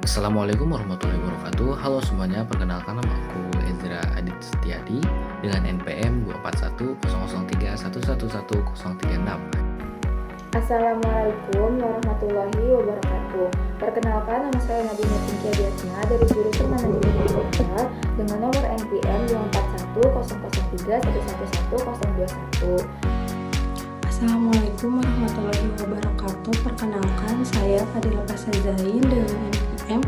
Assalamualaikum warahmatullahi wabarakatuh. Halo semuanya, perkenalkan nama aku Ezra Adit Setiadi dengan NPM 2410031111036. Assalamualaikum warahmatullahi wabarakatuh. Perkenalkan, nama saya Nadine Pinky Adiatma dari jurusan Manajemen Kota dengan nomor NPM 2410031111021. Assalamualaikum warahmatullahi wabarakatuh. Perkenalkan, saya Fadila Pasazain dengan NPM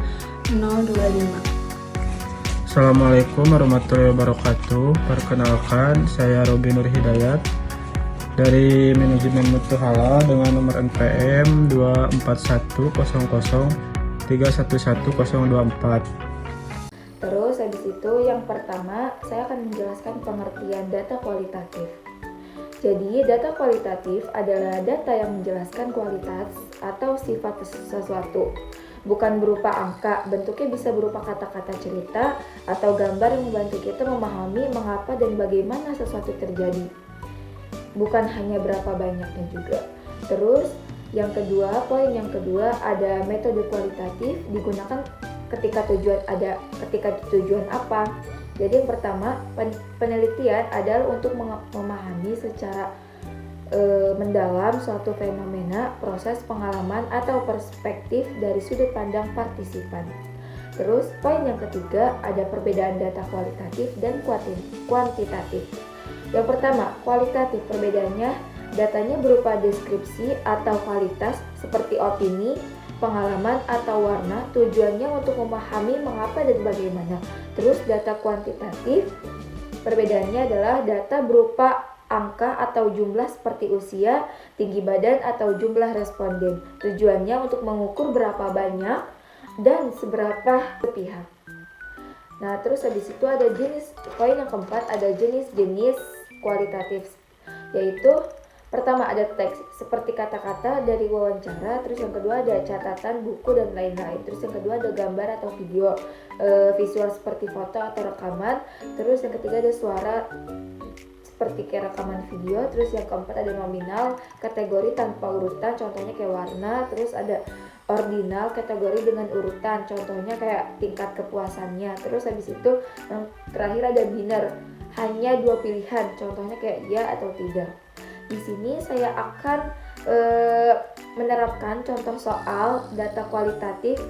025. Assalamualaikum warahmatullahi wabarakatuh. Perkenalkan, saya Robi Nur Hidayat dari Manajemen Mutu Halal dengan nomor NPM 24100311024. Terus habis itu yang pertama saya akan menjelaskan pengertian data kualitatif. Jadi data kualitatif adalah data yang menjelaskan kualitas atau sifat sesuatu. Bukan berupa angka, bentuknya bisa berupa kata-kata cerita atau gambar yang membantu kita memahami mengapa dan bagaimana sesuatu terjadi. Bukan hanya berapa banyaknya juga. Terus poin yang kedua ada metode kualitatif digunakan ketika tujuan apa. Jadi yang pertama, penelitian adalah untuk memahami secara mendalam suatu fenomena, proses, pengalaman, atau perspektif dari sudut pandang partisipan. Terus poin yang ketiga ada perbedaan data kualitatif dan kuantitatif. Yang pertama, kualitatif, perbedaannya datanya berupa deskripsi atau kualitas seperti opini, pengalaman atau warna, tujuannya untuk memahami mengapa dan bagaimana. Terus data kuantitatif, perbedaannya adalah data berupa angka atau jumlah seperti usia, tinggi badan atau jumlah responden. Tujuannya untuk mengukur berapa banyak dan seberapa pihak. Nah, terus habis itu ada poin yang keempat ada jenis-jenis kualitatif, yaitu pertama ada teks seperti kata-kata dari wawancara, terus yang kedua ada catatan, buku dan lain-lain. Terus yang kedua ada gambar atau video, visual seperti foto atau rekaman. Terus yang ketiga ada suara seperti kayak rekaman video. Terus yang keempat ada nominal, kategori tanpa urutan, contohnya kayak warna. Terus ada ordinal, kategori dengan urutan, contohnya kayak tingkat kepuasannya. Terus habis itu yang terakhir ada biner, hanya dua pilihan, contohnya kayak ya atau tidak. Di sini saya akan menerapkan contoh soal data kualitatif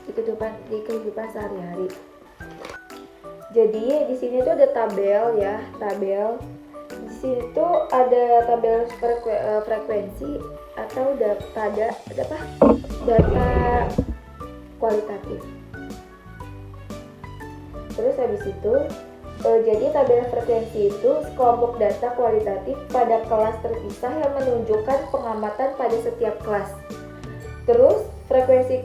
di kehidupan sehari-hari. Jadi di sini tuh ada tabel ya, tabel. Di sini tuh ada tabel frekuensi atau data kualitatif. Terus habis itu jadi tabel frekuensi itu sekelompok data kualitatif pada kelas terpisah yang menunjukkan pengamatan pada setiap kelas. Terus frekuensi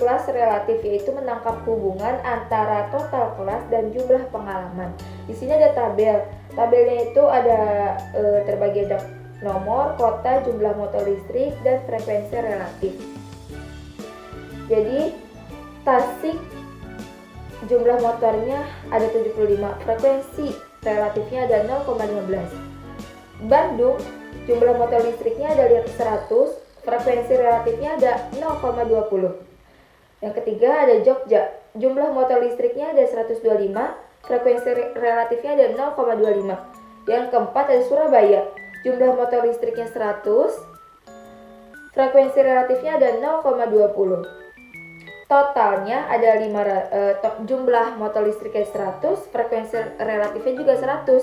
kelas relatif yaitu menangkap hubungan antara total kelas dan jumlah pengalaman. Di sini ada tabelnya itu ada terbagi ada nomor, kota, jumlah motor listrik, dan frekuensi relatif. Jadi Tasik jumlah motornya ada 75, frekuensi relatifnya ada 0,15. Bandung jumlah motor listriknya ada 100, frekuensi relatifnya ada 0,20. Yang ketiga ada Jogja, jumlah motor listriknya ada 125, frekuensi relatifnya ada 0,25. Yang keempat ada Surabaya, jumlah motor listriknya 100, frekuensi relatifnya ada 0,20. Totalnya ada jumlah motor listriknya 100, frekuensi relatifnya juga 100.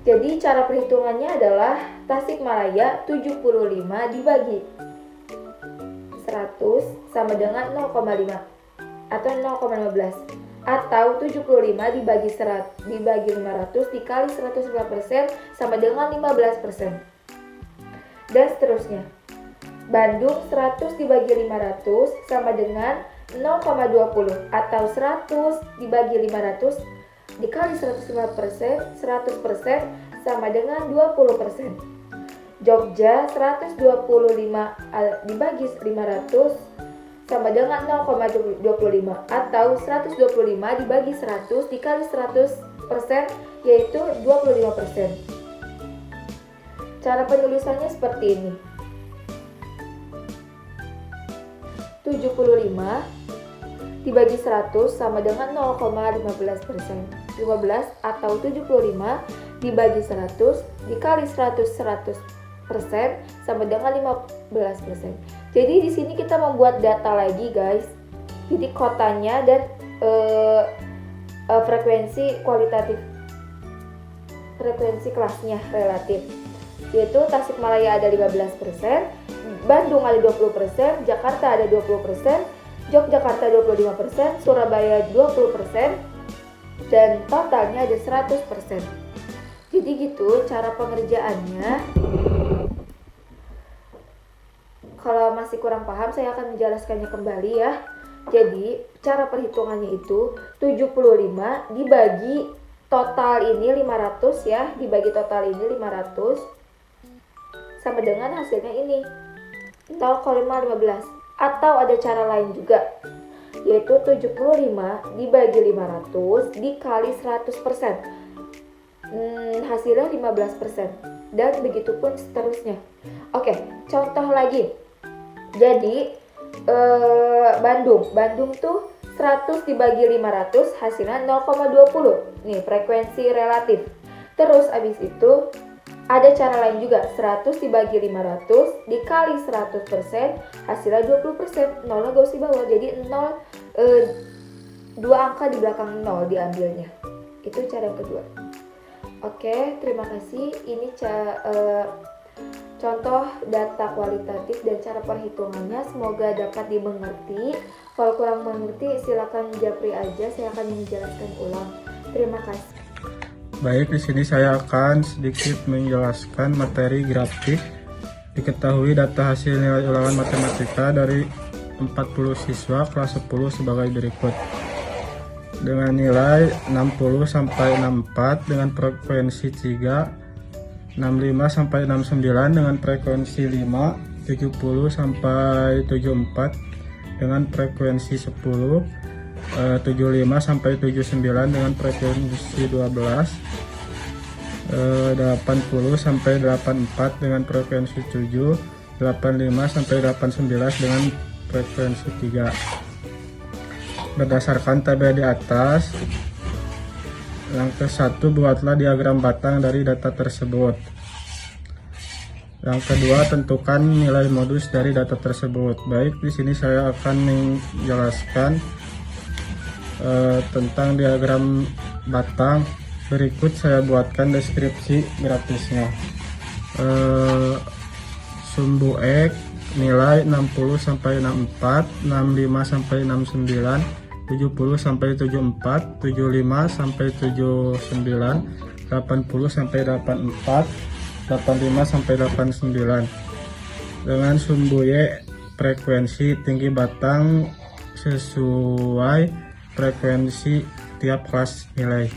Jadi cara perhitungannya adalah Tasikmalaya 75 dibagi 100 sama dengan 0,5 atau 0,15, atau 75 dibagi 500 dikali 105% sama dengan 15%, dan seterusnya. Bandung 100 dibagi 500 sama dengan 0,20 atau 100 dibagi 500 dikali 105%, 100% sama dengan 20%. Jogja 125 dibagi 500 sama dengan 0,25 atau 125 dibagi 100 dikali 100% yaitu 25%. Cara penulisannya seperti ini. 75 dibagi 100 sama dengan 0,15%. 15 atau 75 dibagi 100 dikali 100% sama dengan 15%. Jadi di sini kita membuat data lagi guys. Jadi kotanya dan frekuensi kualitatif, frekuensi kelasnya relatif, yaitu Tasikmalaya ada 15%, Bandung ada 20%, Jakarta ada 20%, Yogyakarta 25%, Surabaya 20%, dan totalnya ada 100%. Jadi gitu cara pengerjaannya. Kalau masih kurang paham, saya akan menjelaskannya kembali ya. Jadi cara perhitungannya itu 75 dibagi total ini 500 ya, dibagi total ini 500 sama dengan hasilnya ini 0,15. Atau ada cara lain juga, yaitu 75 dibagi 500 dikali 100%, hasilnya 15%, dan begitu pun seterusnya. Oke, contoh lagi. Jadi Bandung tuh 100 dibagi 500 hasilnya 0,20. Nih frekuensi relatif. Terus abis itu ada cara lain juga, 100 dibagi 500 dikali 100% hasilnya 20%. Nolnya gak usah bawah, jadi 0, 2 angka di belakang 0 diambilnya. Itu cara yang kedua. Oke, terima kasih. Ini contoh data kualitatif dan cara perhitungannya. Semoga dapat dimengerti. Kalau kurang mengerti silakan japri aja, saya akan menjelaskan ulang. Terima kasih. Baik, di sini saya akan sedikit menjelaskan materi grafik. Diketahui data hasil nilai ulangan matematika dari 40 siswa kelas 10 sebagai berikut. Dengan nilai 60 sampai 64 dengan frekuensi 3, 65 sampai 69 dengan frekuensi 5, 70 sampai 74 dengan frekuensi 10, 75 sampai 79 dengan frekuensi 12, 80 sampai 84 dengan frekuensi 7, 85 sampai 89 dengan frekuensi 3. Berdasarkan tabel di atas, yang ke-1, buatlah diagram batang dari data tersebut. Yang kedua, tentukan nilai modus dari data tersebut. Baik, di sini saya akan menjelaskan tentang diagram batang. Berikut saya buatkan deskripsi grafisnya. Sumbu X nilai 60 sampai 64, 65 sampai 69, 70 sampai 74, 75 sampai 79, 80 sampai 84, 85 sampai 89. Dengan sumbu Y frekuensi tinggi batang sesuai frekuensi tiap kelas nilai.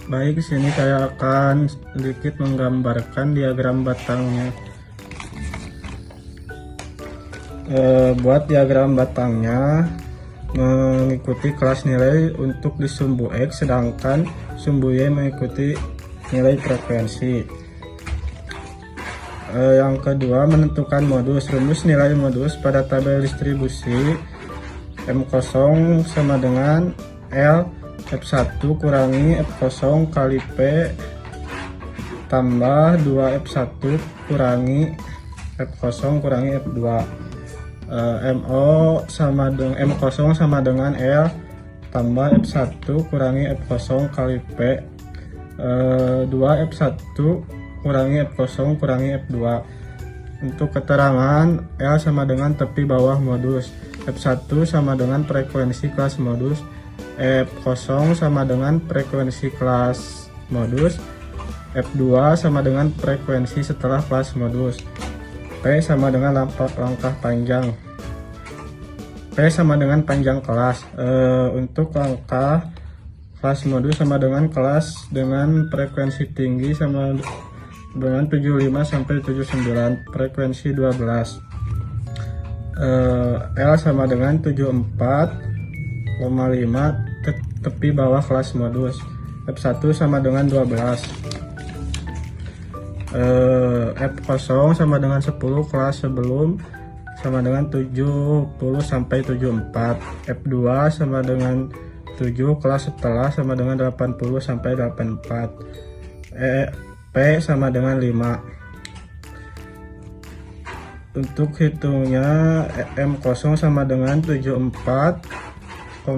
Baik, di sini saya akan sedikit menggambarkan diagram batangnya. Buat diagram batangnya mengikuti kelas nilai untuk di sumbu X, sedangkan sumbu Y mengikuti nilai frekuensi. Yang kedua, menentukan modus. Rumus nilai modus pada tabel distribusi M0 sama dengan L F1 kurangi F0 kali P tambah 2F1 kurangi F0 kurangi F2. M0 sama dengan L tambah F1 kurangi F0 kali P, 2F1 kurangi F0 kurangi F2. Untuk keterangan, L sama dengan tepi bawah modus, F1 sama dengan frekuensi kelas modus, F0 sama dengan frekuensi kelas modus, F2 sama dengan frekuensi setelah kelas modus, P sama dengan langkah panjang, P sama dengan panjang kelas. Untuk langkah kelas modus sama dengan kelas dengan frekuensi tinggi sama dengan 75 sampai 79, frekuensi 12. L sama dengan 74,5 tepi bawah kelas modus, F1 sama dengan 12, F0 sama dengan 10 kelas sebelum sama dengan 70 sampai 74. F2 sama dengan 7 kelas setelah sama dengan 80 sampai 84. P sama dengan 5. Untuk hitungnya M0 sama dengan 74,5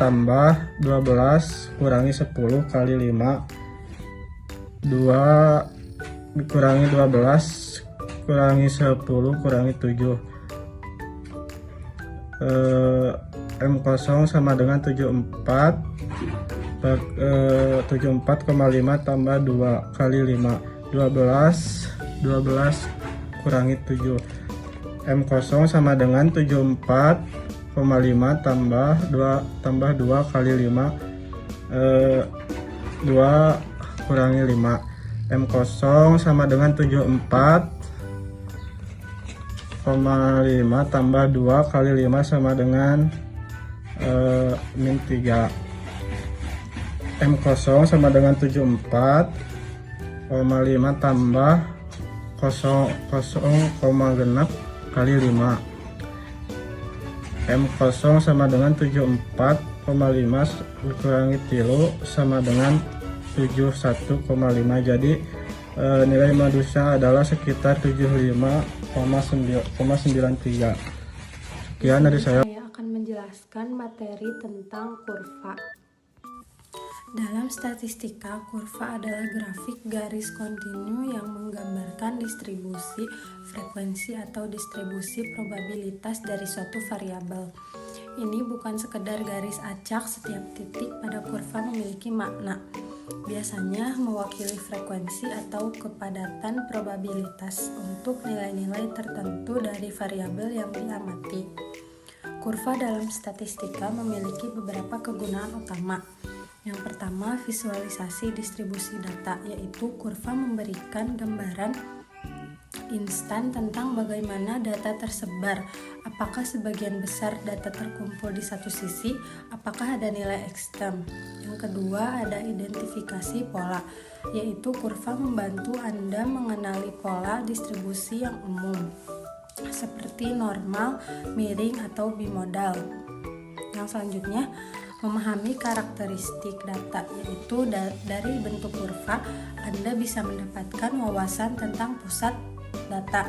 tambah 12 kurangi 10 kali 5, 2 dikurangi 12 kurangi 10 kurangi 7. M0 sama dengan 74,5 tambah 2 kali 5, 12 kurangi 7. M0 sama dengan 74,5 tambah 2 kali 5, 2 kurangi 5. M0 sama dengan 74,5 tambah 2 kali 5 sama dengan min 3. M0 sama dengan 74,5 tambah 0,genap kali 5. M0 sama dengan 74,5 dikurangi 3 sama dengan 71,5. Jadi nilai modusnya adalah sekitar 75,93. Sekian dari saya. Saya akan menjelaskan materi tentang kurva. Dalam statistika, kurva adalah grafik garis kontinu yang menggambarkan distribusi frekuensi atau distribusi probabilitas dari suatu variabel. Ini bukan sekedar garis acak, setiap titik pada kurva memiliki makna. Biasanya mewakili frekuensi atau kepadatan probabilitas untuk nilai-nilai tertentu dari variabel yang diamati. Kurva dalam statistika memiliki beberapa kegunaan utama. Yang pertama, visualisasi distribusi data, yaitu kurva memberikan gambaran instan tentang bagaimana data tersebar. Apakah sebagian besar data terkumpul di satu sisi, apakah ada nilai ekstrem. Yang kedua, ada identifikasi pola, yaitu kurva membantu Anda mengenali pola distribusi yang umum, seperti normal, miring, atau bimodal. Yang selanjutnya, memahami karakteristik data, yaitu dari bentuk kurva Anda bisa mendapatkan wawasan tentang pusat data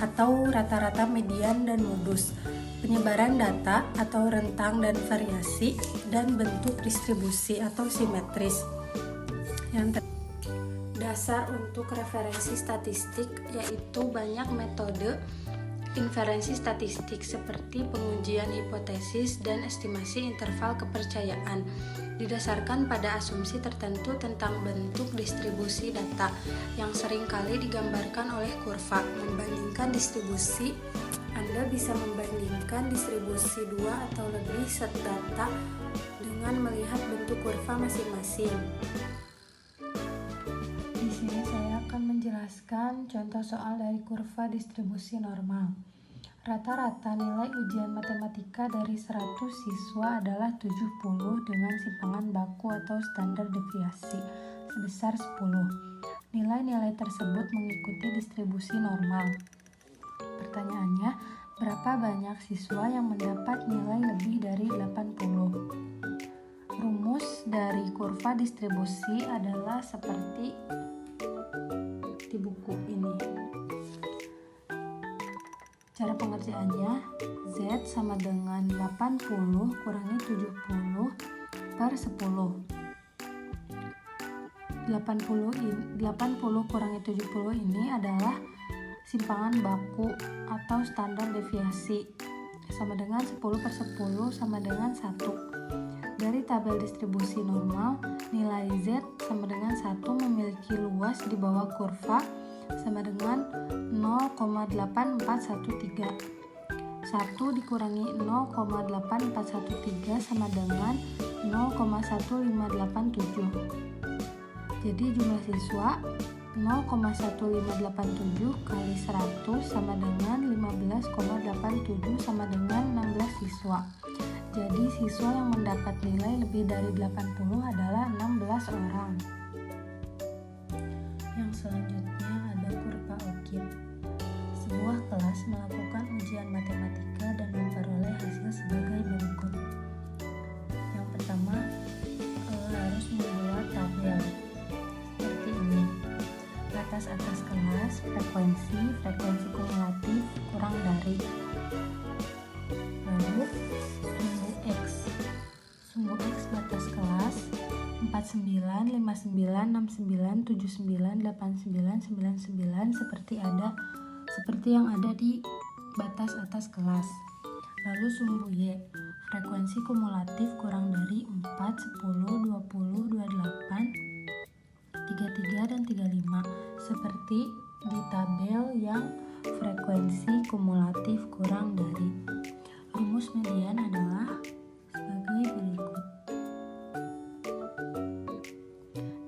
atau rata-rata, median, dan modus, penyebaran data atau rentang dan variasi, dan bentuk distribusi atau simetris. Yang dasar untuk referensi statistik, yaitu banyak metode inferensi statistik seperti pengujian hipotesis dan estimasi interval kepercayaan, didasarkan pada asumsi tertentu tentang bentuk distribusi data yang seringkali digambarkan oleh kurva. Membandingkan distribusi, Anda bisa membandingkan distribusi 2 atau lebih set data dengan melihat bentuk kurva masing-masing. Di sini saya akan menjelaskan contoh soal dari kurva distribusi normal. Rata-rata nilai ujian matematika dari 100 siswa adalah 70 dengan simpangan baku atau standar deviasi sebesar 10. Nilai-nilai tersebut mengikuti distribusi normal. Pertanyaannya, berapa banyak siswa yang mendapat nilai lebih dari 80? Rumus dari kurva distribusi adalah seperti di buku ini. Cara pengerjaannya, Z sama dengan 80 kurangi 70 per 10. 80 kurangi 70 ini adalah simpangan baku atau standar deviasi, sama dengan 10 per 10 sama dengan 1. Dari tabel distribusi normal, nilai Z sama dengan 1 memiliki luas di bawah kurva sama dengan 0,8413. 1 dikurangi 0,8413 sama dengan 0,1587. Jadi jumlah siswa 0,1587 kali 100 sama dengan 15,87 sama dengan 16 siswa. Jadi siswa yang mendapat nilai lebih dari 80 adalah 16 orang. Yang selanjutnya ada kurva Euclid. Sebuah kelas melakukan ujian matematika batas atas kelas, frekuensi kumulatif kurang dari. Lalu sumbu X batas kelas 49, 59, 69, 79, 89, 99 seperti yang ada di batas atas kelas. Lalu sumbu Y, frekuensi kumulatif kurang dari 4, 10, 20, 28, 33, dan 35 seperti di tabel yang frekuensi kumulatif kurang dari. Rumus median adalah sebagai berikut.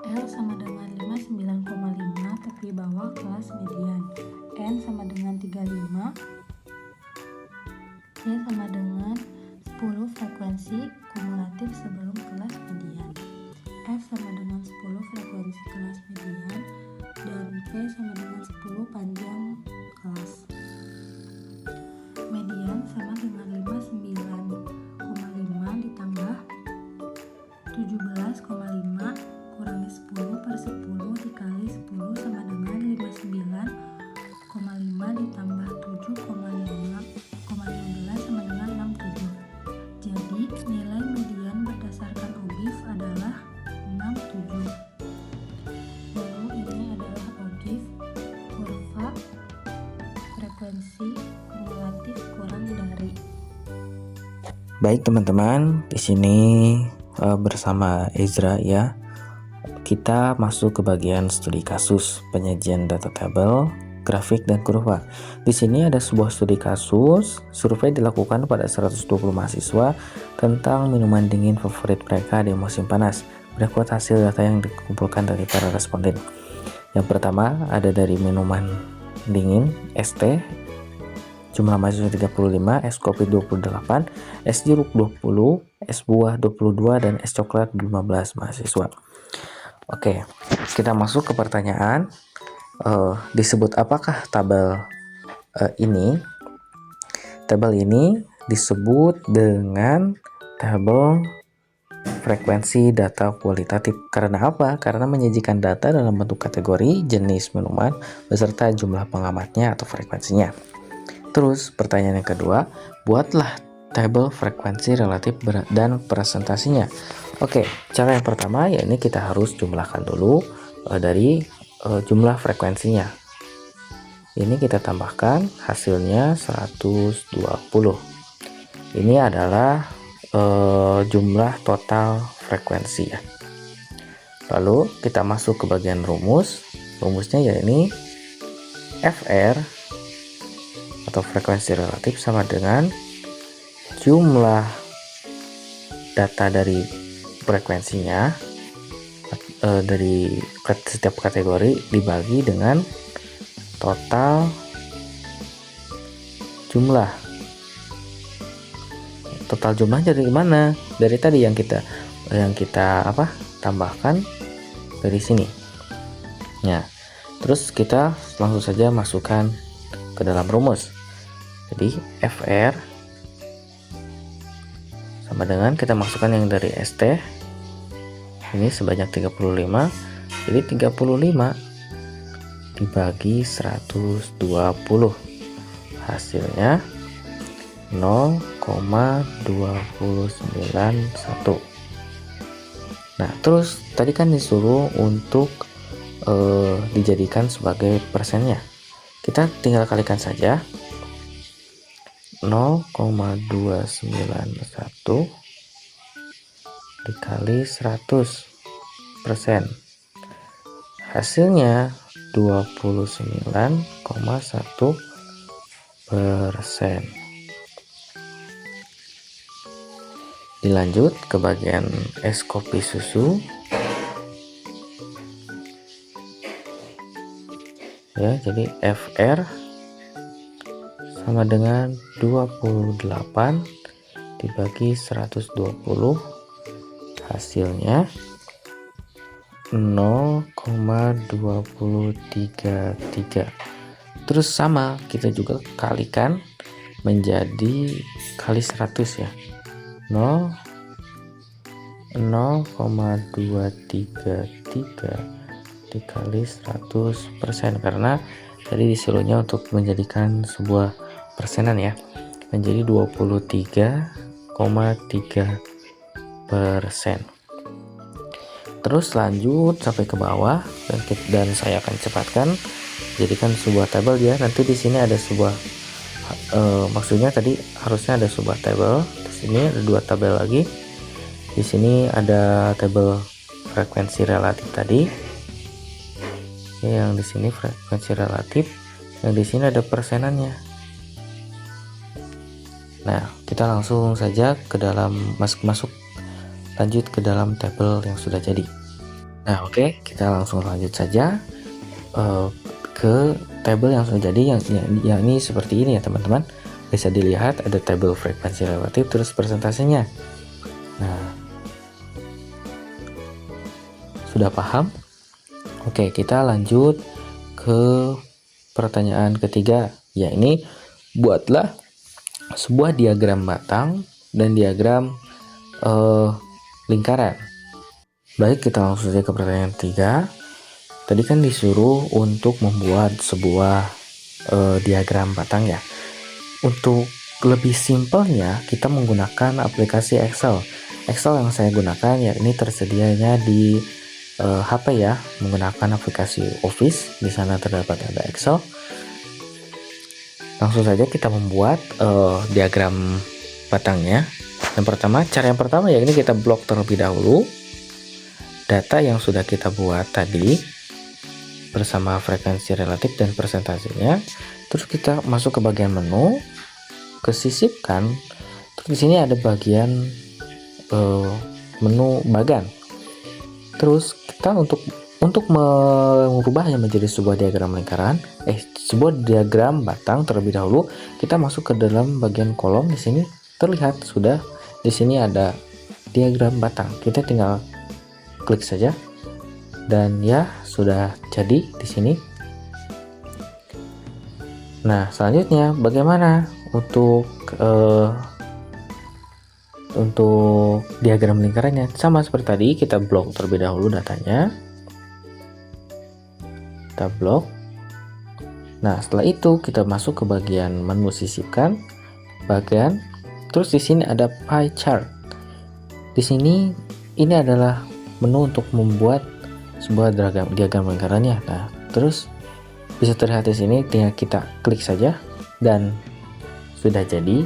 L sama dengan 59,5 tepi bawah kelas median. N sama dengan 35. Y sama dengan 10 frekuensi kumulatif sebelum kelas median. F sama dengan 10 frekuensi kelas median. Dan P sama dengan 10 panjang kelas. Median sama dengan 59,5 ditambah 17,5 kurangi 10 per 10 dikali 10 sama dengan 59,5 ditambah 7,15 sama dengan 67. Jadi nilai median berdasarkan OGIF adalah 67. Lalu ini adalah OGIF kurva frekuensi kumulatif kurang dari. Baik teman-teman, di sini bersama Ezra ya. Kita masuk ke bagian studi kasus, penyajian data tabel, grafik, dan kurva. Di sini ada sebuah studi kasus, survei dilakukan pada 120 mahasiswa tentang minuman dingin favorit mereka di musim panas. Berikut hasil data yang dikumpulkan dari para responden. Yang pertama ada dari minuman dingin, es teh, jumlah mahasiswa 35, es kopi 28, es jeruk 20, es buah 22, dan es coklat 15 mahasiswa. Oke, kita masuk ke pertanyaan. Disebut apakah tabel ini? Tabel ini disebut dengan tabel frekuensi data kualitatif. Karena apa? Karena menyajikan data dalam bentuk kategori, jenis minuman, beserta jumlah pengamatnya atau frekuensinya. Terus pertanyaan yang kedua, buatlah tabel frekuensi relatif dan presentasinya. Oke, cara yang pertama ya ini kita harus jumlahkan dulu dari jumlah frekuensinya. Ini kita tambahkan hasilnya 120. Ini adalah jumlah total frekuensi ya. Lalu kita masuk ke bagian rumus. Rumusnya ya ini FR atau frekuensi relatif sama dengan jumlah data dari frekuensinya dari setiap kategori dibagi dengan total jumlah. Total jumlahnya dari mana? Dari tadi yang kita tambahkan dari sini. Nah, terus kita langsung saja masukkan ke dalam rumus. Jadi FR sama dengan kita masukkan yang dari ST ini sebanyak 35. Jadi 35 dibagi 120 hasilnya 0,291. Nah, terus tadi kan disuruh untuk dijadikan sebagai persennya. Kita tinggal kalikan saja. 0,291 dikali 100%. Hasilnya 29,1%. Dilanjut ke bagian es kopi susu. Ya, jadi FR sama dengan 28 dibagi 120 hasilnya 0,233. Terus sama kita juga kalikan menjadi kali 100 ya. 0,233 dikali 100%, karena tadi disuruhnya untuk menjadikan sebuah persenan ya, menjadi 23,3%. Terus lanjut sampai ke bawah dan saya akan cepatkan jadikan sebuah tabel ya. Nanti di sini ada sebuah maksudnya tadi harusnya ada sebuah tabel. Di sini ada 2 tabel lagi. Di sini ada tabel frekuensi relatif tadi. Yang di sini frekuensi relatif, yang di sini ada persenannya. Nah, kita langsung saja ke dalam lanjut ke dalam tabel yang sudah jadi. Nah, oke, kita langsung lanjut saja ke tabel yang sudah jadi, yang ini seperti ini ya teman-teman. Bisa dilihat ada tabel frekuensi relatif terus persentasenya. Nah, sudah paham? Oke, kita lanjut ke pertanyaan ketiga, ya ini buatlah sebuah diagram batang dan diagram lingkaran. Baik, kita langsung saja ke pertanyaan 3. Tadi kan disuruh untuk membuat sebuah diagram batang ya. Untuk lebih simpelnya kita menggunakan aplikasi Excel. Excel yang saya gunakan ya ini tersedianya di HP ya, menggunakan aplikasi Office. Di sana terdapat ada Excel. Langsung saja kita membuat diagram batangnya. Cara yang pertama ya ini kita blok terlebih dahulu data yang sudah kita buat tadi bersama frekuensi relatif dan persentasenya. Terus kita masuk ke bagian menu, kesisipkan. Terus di sini ada bagian menu bagan. Terus kita untuk mengubahnya menjadi sebuah diagram lingkaran, sebuah diagram batang terlebih dahulu, kita masuk ke dalam bagian kolom. Di sini terlihat sudah di sini ada diagram batang. Kita tinggal klik saja dan ya sudah jadi di sini. Nah, selanjutnya bagaimana untuk diagram lingkarannya? Sama seperti tadi, kita blok terlebih dahulu datanya. Kita blok. Nah, setelah itu kita masuk ke bagian menu sisipkan, bagian. Terus di sini ada pie chart. Di sini ini adalah menu untuk membuat sebuah diagram lingkarannya. Nah, terus bisa terlihat di sini, tinggal kita klik saja dan sudah jadi.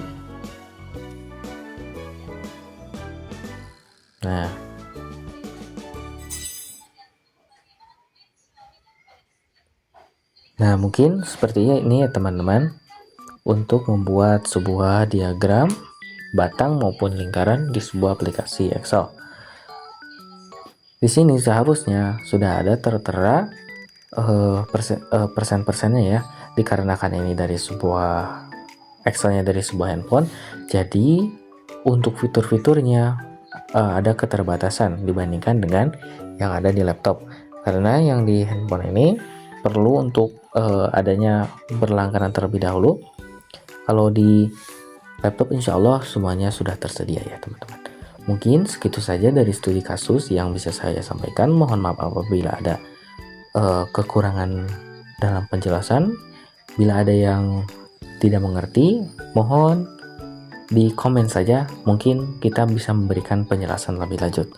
Nah, mungkin seperti ini ya teman-teman, untuk membuat sebuah diagram batang maupun lingkaran di sebuah aplikasi Excel. Di sini seharusnya sudah ada tertera persen-persennya ya, dikarenakan ini dari sebuah Excelnya dari sebuah handphone. Jadi untuk fitur-fiturnya ada keterbatasan dibandingkan dengan yang ada di laptop, karena yang di handphone ini perlu untuk adanya berlangganan terlebih dahulu. Kalau di laptop insya Allah semuanya sudah tersedia ya teman-teman. Mungkin segitu saja dari studi kasus yang bisa saya sampaikan. Mohon maaf apabila ada kekurangan dalam penjelasan. Bila ada yang tidak mengerti, mohon di komen saja. Mungkin kita bisa memberikan penjelasan lebih lanjut.